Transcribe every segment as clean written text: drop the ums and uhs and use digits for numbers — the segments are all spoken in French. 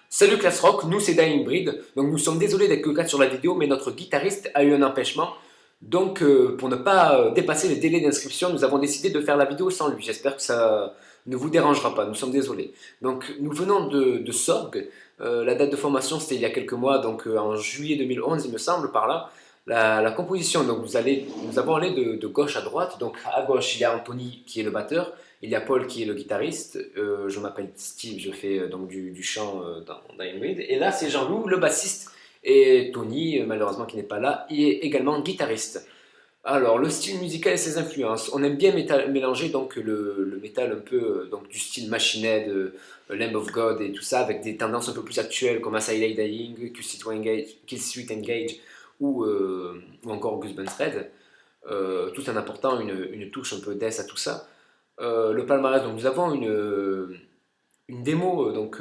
Salut Class Rock, nous c'est Dying Breed. Donc nous sommes désolés d'être que 4 sur la vidéo, mais notre guitariste a eu un empêchement. Donc pour ne pas dépasser les délais d'inscription, nous avons décidé de faire la vidéo sans lui. J'espère que ça ne vous dérangera pas, nous sommes désolés. Donc nous venons de Sorgue. La date de formation c'était il y a quelques mois, donc en juillet 2011 il me semble par là. La composition, donc nous avons allé de gauche à droite. Donc à gauche il y a Anthony qui est le batteur. Il y a Paul qui est le guitariste, je m'appelle Steve, je fais donc du chant dans Dying Breed. Et là c'est Jean-Loup, le bassiste, et Tony, malheureusement qui n'est pas là, il est également guitariste. Alors le style musical et ses influences, on aime bien mélanger donc le métal un peu donc du style Machine Head, Lamb of God et tout ça, avec des tendances un peu plus actuelles comme Asylum Dying, Kill Street Engage ou encore Gus Van Red, tout en apportant une touche un peu death à tout ça. Le palmarès, donc nous avons une démo, donc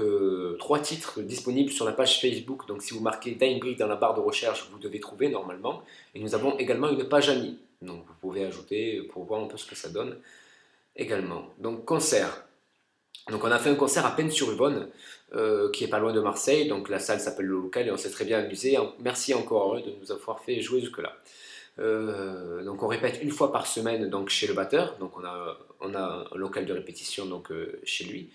3 titres disponibles sur la page Facebook. Donc si vous marquez Dying Breed dans la barre de recherche, vous devez trouver normalement. Et nous avons également une page amis. Donc vous pouvez ajouter pour voir un peu ce que ça donne également. Donc concert. Donc on a fait un concert à Pennes-sur-Yvonne, qui est pas loin de Marseille. Donc la salle s'appelle Le Local et on s'est très bien amusé. Merci encore de nous avoir fait jouer jusque-là. Donc on répète une fois par semaine donc chez le batteur, donc on a un local de répétition donc chez lui.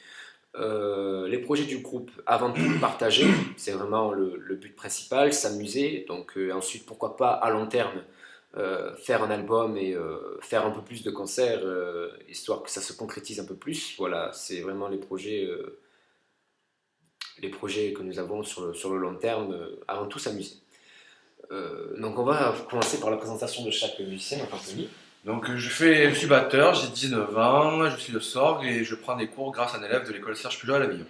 Les projets du groupe, avant tout partager, c'est vraiment le but principal, s'amuser, donc ensuite pourquoi pas à long terme faire un album et faire un peu plus de concerts, histoire que ça se concrétise un peu plus. Voilà, c'est vraiment les projets que nous avons sur le long terme, avant tout s'amuser. Donc on va commencer par la présentation de chaque musicien, donc Anthony. Donc je suis batteur, j'ai 19 ans, je suis de Sorgues et je prends des cours grâce à un élève de l'école Serge Pujol à La Ville.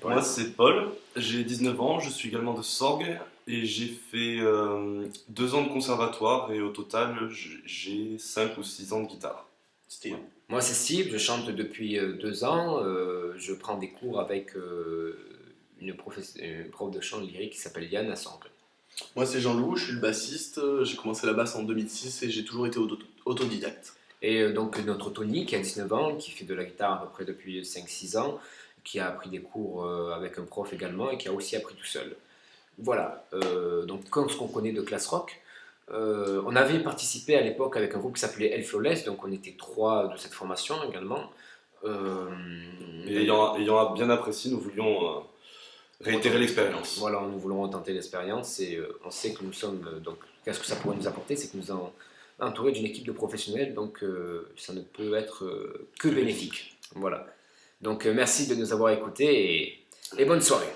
Moi c'est Paul, j'ai 19 ans, je suis également de Sorgues et j'ai fait 2 ans de conservatoire et au total j'ai 5 ou 6 ans de guitare. Steve. Moi c'est Steve, je chante depuis 2 ans, je prends des cours avec une prof de chant lyrique qui s'appelle Yann à Sorgues. Moi c'est Jean-Loup, je suis le bassiste, j'ai commencé la basse en 2006 et j'ai toujours été autodidacte. Et donc notre Tony qui a 19 ans, qui fait de la guitare à peu près depuis 5-6 ans, qui a appris des cours avec un prof également et qui a aussi appris tout seul. Voilà, donc comme ce qu'on connaît de Class Rock, on avait participé à l'époque avec un groupe qui s'appelait El Flawless, donc on était 3 de cette formation également. Et ayant bien apprécié, nous voulions réitérer l'expérience. Voilà, nous voulons retenter l'expérience et on sait que nous sommes, donc qu'est-ce que ça pourrait nous apporter, c'est que nous sommes entourés d'une équipe de professionnels, donc ça ne peut être que bénéfique. Voilà, donc merci de nous avoir écoutés et bonne soirée.